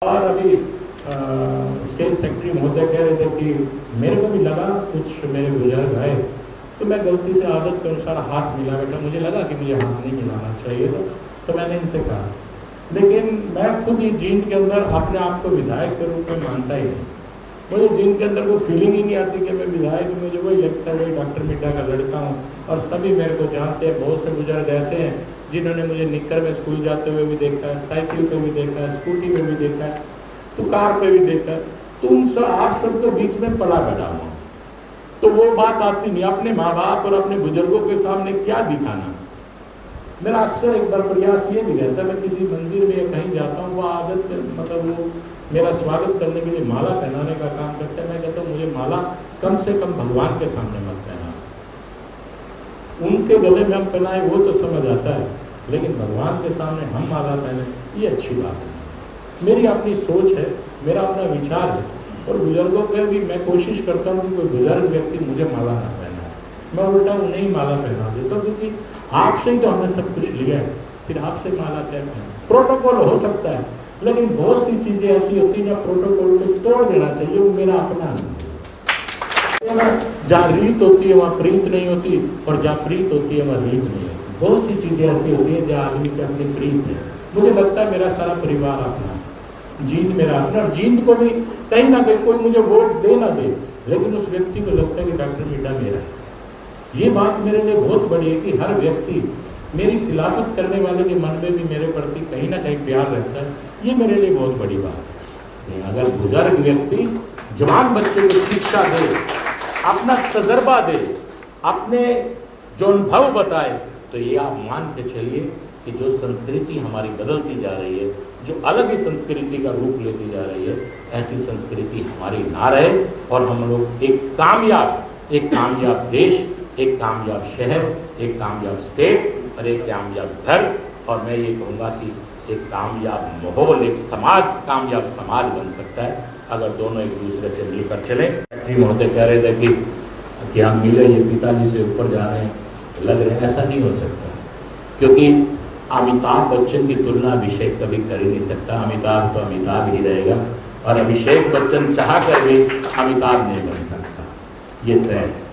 और अभी state secretary महोदय कह रहे थे कि मेरे को भी लगा कुछ मेरे बुजुर्ग आए तो मैं गलती से आदत के अनुसार हाथ मिला बैठा, मुझे लगा कि मुझे हाथ नहीं मिलाना चाहिए तो मैंने इनसे कहा, लेकिन मैं खुद ही जींद के अंदर अपने आप को विधायक के रूप में मानता ही नहीं। मुझे जींद के अंदर वो फीलिंग ही नहीं आती कि मैं विधायक, मुझे वही लगता है वही डॉक्टर मिड्डा का लड़का हूँ। और सभी मेरे को जानते हैं, बहुत से बुजुर्ग ऐसे हैं जिन्होंने मुझे निक्कर में स्कूल जाते हुए भी देखा है, साइकिल पे भी देखा है, स्कूटी पे भी देखा है, तो कार पे भी देखा है। तो उन सब आप सबके बीच में पला बैठा हुआ, तो वो बात आती नहीं। अपने माँ बाप और अपने बुजुर्गों के सामने क्या दिखाना। मेरा अक्सर एक बार प्रयास ये भी रहता है, मैं किसी मंदिर में या कहीं जाता हूँ, वो आदत मतलब वो मेरा स्वागत करने के लिए माला पहनाने का काम करता है। मैं कहता हूँ मुझे माला कम से कम भगवान के सामने मत पहना। उनके गले में हम पहनाए वो तो समझ आता है, लेकिन भगवान के सामने हम माला पहने, ये अच्छी बात है। मेरी अपनी सोच है, मेरा अपना विचार है, और बुजुर्गों के भी मैं कोशिश करता हूँ कि कोई बुजुर्ग व्यक्ति मुझे माला ना पहनाए, मैं उल्टा उन्हें ही माला पहना देता हूँ, क्योंकि आपसे ही तो हमने सब कुछ लिया है, फिर आपसे माला क्या पहना। प्रोटोकॉल हो सकता है, लेकिन बहुत सी चीजें ऐसी होती हैं जब प्रोटोकॉल को तोड़ देना चाहिए, वो मेरा अपना नहीं। जहाँ रीत होती है वहाँ प्रीत नहीं होती, और जहाँ प्रीत होती है वहाँ रीत नहीं होती। बहुत सी चीजें ऐसी होती हैं जहाँ आदमी की अपनी प्रीत है। मुझे लगता है मेरा सारा परिवार अपना, जींद मेरा अपना, और जींद को भी कहीं ना कहीं कोई मुझे वोट दे ना दे, लेकिन उस व्यक्ति को लगता है कि डॉक्टर मिड्डा मेरा है। ये बात मेरे लिए बहुत बड़ी है कि हर व्यक्ति, मेरी खिलाफत करने वाले के मन में भी मेरे प्रति कहीं ना कहीं प्यार रहता है। ये मेरे लिए बहुत बड़ी बात है। अगर बुजुर्ग व्यक्ति जवान बच्चे को शिक्षा दे, अपना तजर्बा दे, अपने जो अनुभव बताए, तो ये आप मान के चलिए कि जो संस्कृति हमारी बदलती जा रही है, जो अलग ही संस्कृति का रूप लेती जा रही है, ऐसी संस्कृति हमारी ना रहे, और हम लोग एक कामयाब देश, एक कामयाब शहर, एक कामयाब स्टेट और एक कामयाब घर, और मैं ये कहूँगा कि एक कामयाब माहौल, एक समाज, कामयाब समाज बन सकता है अगर दोनों एक दूसरे से मिलकर चले। सेक्रेटरी महोदय कह रहे थे कि हम मिले, ये पिताजी से ऊपर जा रहे हैं, लग रहे हैं, ऐसा नहीं हो सकता, क्योंकि अमिताभ बच्चन की तुलना अभिषेक कभी कर ही नहीं सकता। अमिताभ तो अमिताभ ही रहेगा, और अभिषेक बच्चन चाह कर भी अमिताभ नहीं बन सकता, ये तय है।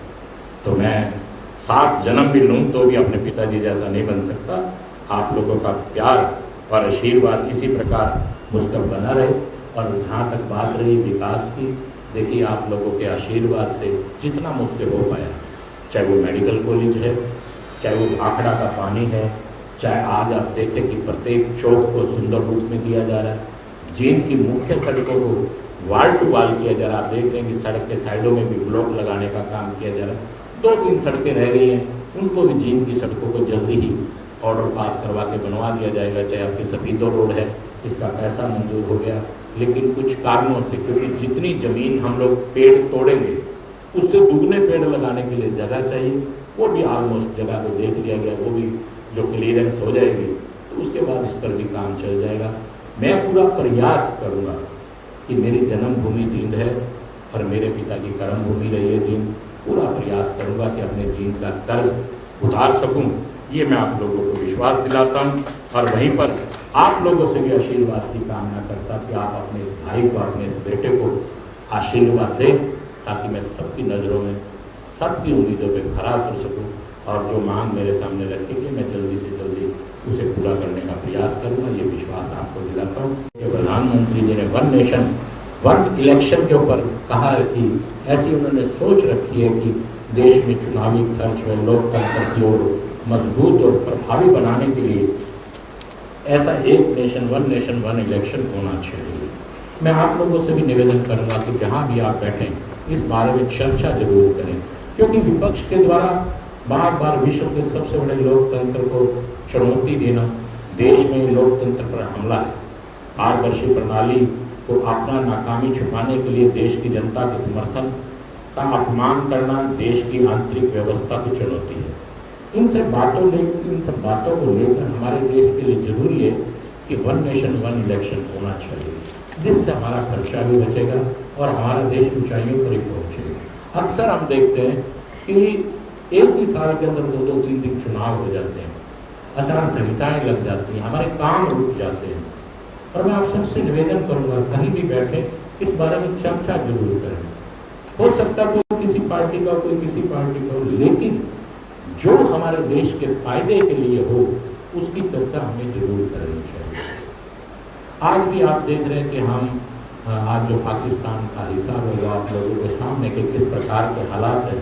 तो मैं 7 जन्म भी लूँ तो भी अपने पिताजी जैसा नहीं बन सकता। आप लोगों का प्यार और आशीर्वाद इसी प्रकार मुझ पर बना रहे। और जहाँ तक बात रही विकास की, देखिए आप लोगों के आशीर्वाद से जितना मुझसे हो पाया, चाहे वो मेडिकल कॉलेज है, चाहे वो भाखड़ा का पानी है, चाहे आज आप देखें कि प्रत्येक चौक को सुंदर रूप में दिया जा रहा है, जींद की मुख्य सड़कों को वाल टू वाल किया जा रहा है। आप देख रहे हैं कि सड़क के साइडों में भी ब्लॉक लगाने का काम किया जा रहा है। 2-3 सड़कें रह गई हैं, उनको भी जींद की सड़कों को जल्दी ही ऑर्डर पास करवा के बनवा दिया जाएगा। चाहे आपकी सफीदो रोड है, इसका पैसा मंजूर हो गया, लेकिन कुछ कारणों से, क्योंकि जितनी ज़मीन हम लोग पेड़ तोड़ेंगे उससे दुगने पेड़ लगाने के लिए जगह चाहिए, वो भी ऑलमोस्ट जगह को देख लिया गया, वो भी जो क्लियरेंस हो जाएगी तो उसके बाद इस पर भी काम चल जाएगा। मैं पूरा प्रयास करूँगा कि मेरी जन्मभूमि जींद है और मेरे पिता की कर्मभूमि रही है जींद। पूरा प्रयास करूँगा कि अपने जींद का कर्ज उतार सकूँ, ये मैं आप लोगों को विश्वास दिलाता हूँ। और वहीं पर आप लोगों से भी आशीर्वाद की कामना करता कि आप अपने इस भाई को, अपने इस बेटे को आशीर्वाद दें, ताकि मैं सबकी नज़रों में, सबकी उम्मीदों पे खरा उतर सकूँ, और जो मांग मेरे सामने रखेगी मैं जल्दी से जल्दी उसे पूरा करने का प्रयास करूँगा। ये विश्वास आपको दिलाता हूँ कि प्रधानमंत्री जी ने 1 नेशन 1 इलेक्शन के ऊपर कहा है कि ऐसी उन्होंने सोच रखी है कि देश में चुनावी खर्च व लोकतंत्र की ओर मजबूत और प्रभावी बनाने के लिए ऐसा 1 नेशन 1 इलेक्शन होना चाहिए। मैं आप लोगों से भी निवेदन करूँगा कि जहाँ भी आप बैठें इस बारे में चर्चा जरूर करें, क्योंकि विपक्ष के द्वारा बार बार विश्व के सबसे बड़े लोकतंत्र को चुनौती देना, देश में लोकतंत्र पर हमला है। पारदर्शी प्रणाली को अपना नाकामी छुपाने के लिए देश की जनता के समर्थन का अपमान करना देश की आंतरिक व्यवस्था की चुनौती है। इन सब बातों को लेकर हमारे देश के लिए जरूरी है कि 1 नेशन 1 इलेक्शन होना चाहिए, जिससे हमारा खर्चा भी बचेगा और हमारा देश ऊंचाइयों पर ही पहुँचेगा। अक्सर हम देखते हैं कि एक ही साल के अंदर 2-2, 3 चुनाव हो जाते हैं, आचार संहिताएं लग जाती हैं, हमारे काम रुक जाते हैं, और मैं आप सबसे निवेदन करूंगा, कहीं भी बैठे इस बारे में चर्चा जरूर करें। हो सकता कोई किसी पार्टी का, कोई किसी पार्टी का, लेकिन जो हमारे देश के फायदे के लिए हो उसकी चर्चा हमें जरूर करनी चाहिए। आज भी आप देख रहे हैं कि हम आज जो पाकिस्तान का हिसाब है वो आप लोगों के सामने के किस प्रकार के हालात हैं।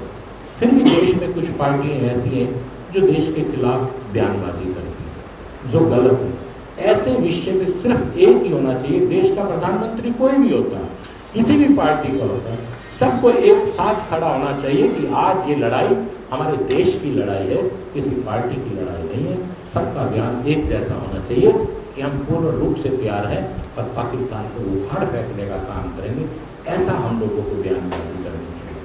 फिर भी देश में कुछ पार्टियां ऐसी हैं जो देश के खिलाफ बयानबाजी करती हैं, जो गलत है। ऐसे विषय में सिर्फ एक ही होना चाहिए, देश का प्रधानमंत्री कोई भी होता है, किसी भी पार्टी का होता है, सबको एक साथ खड़ा होना चाहिए कि आज ये लड़ाई हमारे देश की लड़ाई है, किसी पार्टी की लड़ाई नहीं है। सबका बयान एक जैसा होना चाहिए कि हम पूर्ण रूप से तैयार हैं और पाकिस्तान को उखाड़ फेंकने का काम करेंगे, ऐसा हम लोगों को बयानबाजी करनी चाहिए।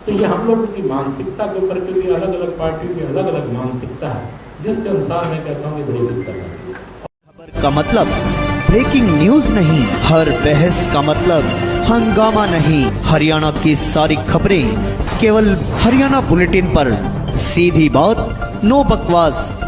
तो ये हम लोगों की मानसिकता के ऊपर, क्योंकि अलग अलग पार्टियों की अलग अलग मानसिकता है, जिसके अनुसार मैं कहता हूँ कि बड़ी दिक्कत है। खबर का मतलब ब्रेकिंग न्यूज नहीं, हर बहस का मतलब हंगामा नहीं। हरियाणा की सारी खबरें केवल हरियाणा बुलेटिन पर, सीधी बात, नो बकवास।